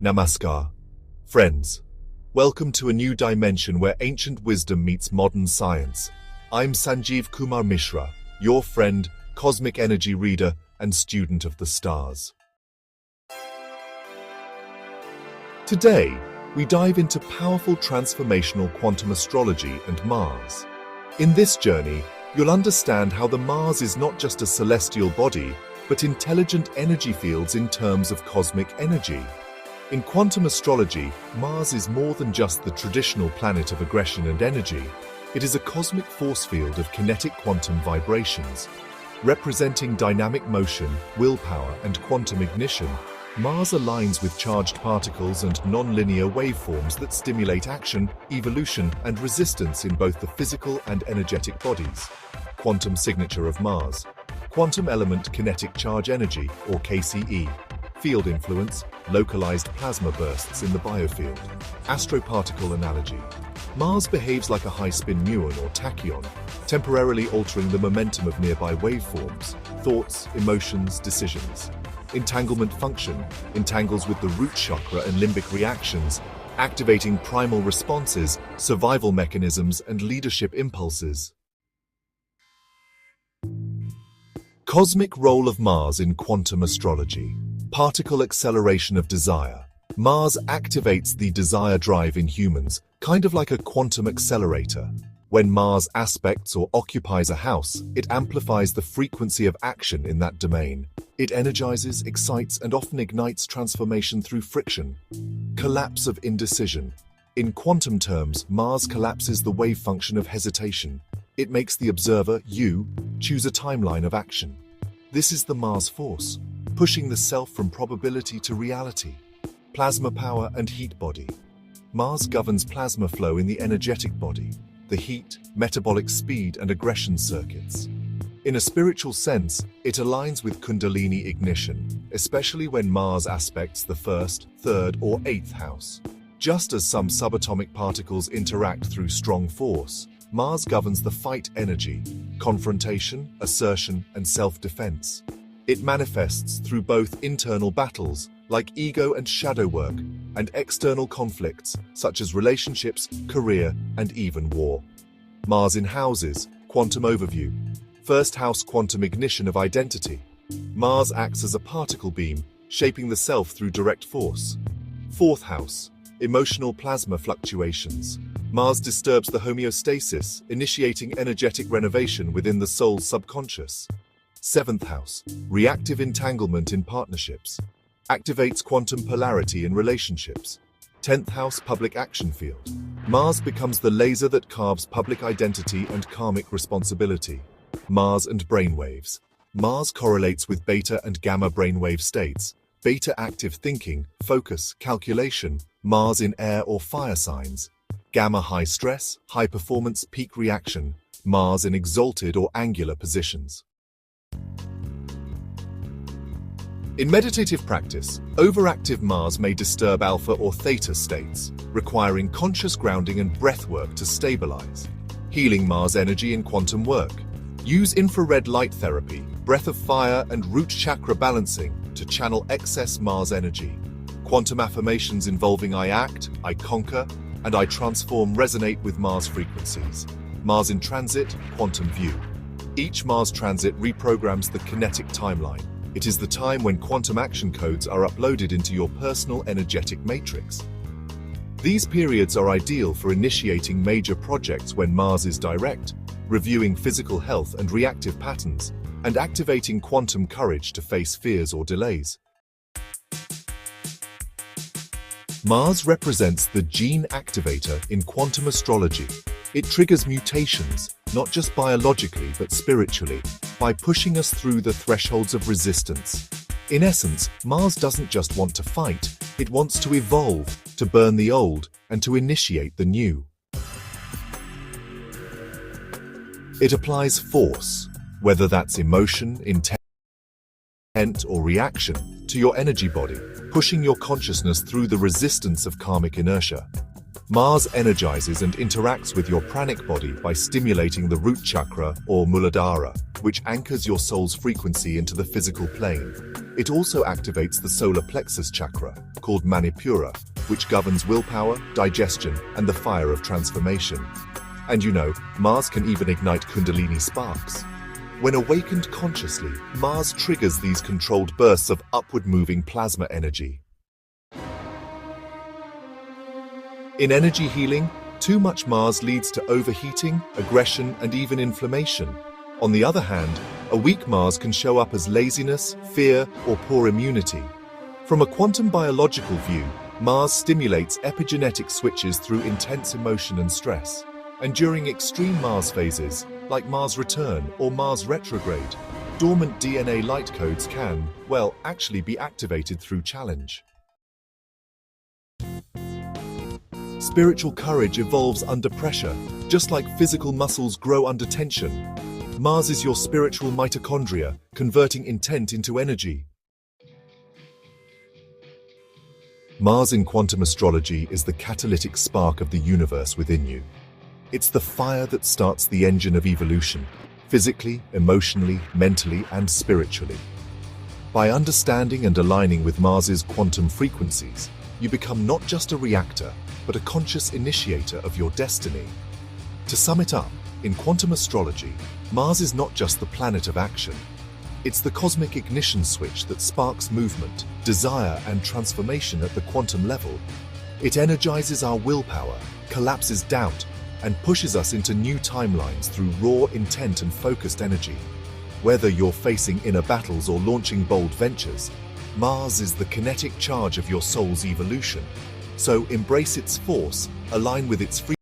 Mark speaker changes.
Speaker 1: Namaskar. Friends, welcome to a new dimension where ancient wisdom meets modern science. I'm Sanjeev Kumar Mishra, your friend, cosmic energy reader, and student of the stars. Today, we dive into powerful transformational quantum astrology and Mars. In this journey, you'll understand how the Mars is not just a celestial body, but intelligent energy fields in terms of cosmic energy. In quantum astrology, Mars is more than just the traditional planet of aggression and energy. It is a cosmic force field of kinetic quantum vibrations. Representing dynamic motion, willpower, and quantum ignition, Mars aligns with charged particles and non-linear waveforms that stimulate action, evolution, and resistance in both the physical and energetic bodies. Quantum signature of Mars. Quantum element kinetic charge energy, or KCE. Field influence, localized plasma bursts in the biofield. Astroparticle analogy. Mars behaves like a high-spin muon or tachyon, temporarily altering the momentum of nearby waveforms, thoughts, emotions, decisions. Entanglement function entangles with the root chakra and limbic reactions, activating primal responses, survival mechanisms, and leadership impulses. Cosmic role of Mars in quantum astrology. Particle acceleration of desire. Mars activates the desire drive in humans, kind of like a quantum accelerator. When Mars aspects or occupies a house, it amplifies the frequency of action in that domain. It energizes, excites, and often ignites transformation through friction. Collapse of indecision. In quantum terms, Mars collapses the wave function of hesitation. It makes the observer, you, choose a timeline of action. This is the Mars force, pushing the self from probability to reality. Plasma power and heat body. Mars governs plasma flow in the energetic body, the heat, metabolic speed, and aggression circuits. In a spiritual sense, it aligns with Kundalini ignition, especially when Mars aspects the first, third, or eighth house. Just as some subatomic particles interact through strong force, Mars governs the fight energy, confrontation, assertion, and self-defense. It manifests through both internal battles, like ego and shadow work, and external conflicts, such as relationships, career, and even war. Mars in houses, quantum overview. First house, quantum ignition of identity. Mars acts as a particle beam, shaping the self through direct force. Fourth house, emotional plasma fluctuations. Mars disturbs the homeostasis, initiating energetic renovation within the soul's subconscious. Seventh house, reactive entanglement in partnerships. Activates quantum polarity in relationships. 10th house, public action field. Mars becomes the laser that carves public identity and karmic responsibility. Mars and brainwaves. Mars correlates with beta and gamma brainwave states. Beta active thinking, focus, calculation. Mars in air or fire signs. Gamma high stress, high performance, peak reaction. Mars in exalted or angular positions. In meditative practice, overactive Mars may disturb alpha or theta states, requiring conscious grounding and breath work to stabilize. Healing Mars energy in quantum work. Use infrared light therapy, breath of fire, and root chakra balancing to channel excess Mars energy. Quantum affirmations involving I act, I conquer, and I transform resonate with Mars frequencies. Mars in transit, quantum view. Each Mars transit reprograms the kinetic timeline. It is the time when quantum action codes are uploaded into your personal energetic matrix. These periods are ideal for initiating major projects when Mars is direct, reviewing physical health and reactive patterns, and activating quantum courage to face fears or delays. Mars represents the gene activator in quantum astrology. It triggers mutations, not just biologically but spiritually, by pushing us through the thresholds of resistance. In essence, Mars doesn't just want to fight, it wants to evolve, to burn the old, and to initiate the new. It applies force, whether that's emotion, intent, or reaction, to your energy body, pushing your consciousness through the resistance of karmic inertia. Mars energizes and interacts with your pranic body by stimulating the root chakra or Muladhara, which anchors your soul's frequency into the physical plane. It also activates the solar plexus chakra, called Manipura, which governs willpower, digestion, and the fire of transformation. And you know, Mars can even ignite Kundalini sparks. When awakened consciously, Mars triggers these controlled bursts of upward-moving plasma energy. In energy healing, too much Mars leads to overheating, aggression, and even inflammation. On the other hand, a weak Mars can show up as laziness, fear, or poor immunity. From a quantum biological view, Mars stimulates epigenetic switches through intense emotion and stress. And during extreme Mars phases, like Mars return or Mars retrograde, dormant DNA light codes can, well, actually be activated through challenge. Spiritual courage evolves under pressure, just like physical muscles grow under tension. Mars is your spiritual mitochondria, converting intent into energy. Mars in quantum astrology is the catalytic spark of the universe within you. It's the fire that starts the engine of evolution, physically, emotionally, mentally, and spiritually. By understanding and aligning with Mars's quantum frequencies, you become not just a reactor, but a conscious initiator of your destiny. To sum it up, in quantum astrology, Mars is not just the planet of action. It's the cosmic ignition switch that sparks movement, desire, and transformation at the quantum level. It energizes our willpower, collapses doubt, and pushes us into new timelines through raw intent and focused energy. Whether you're facing inner battles or launching bold ventures, Mars is the kinetic charge of your soul's evolution. So embrace its force, align with its frequency,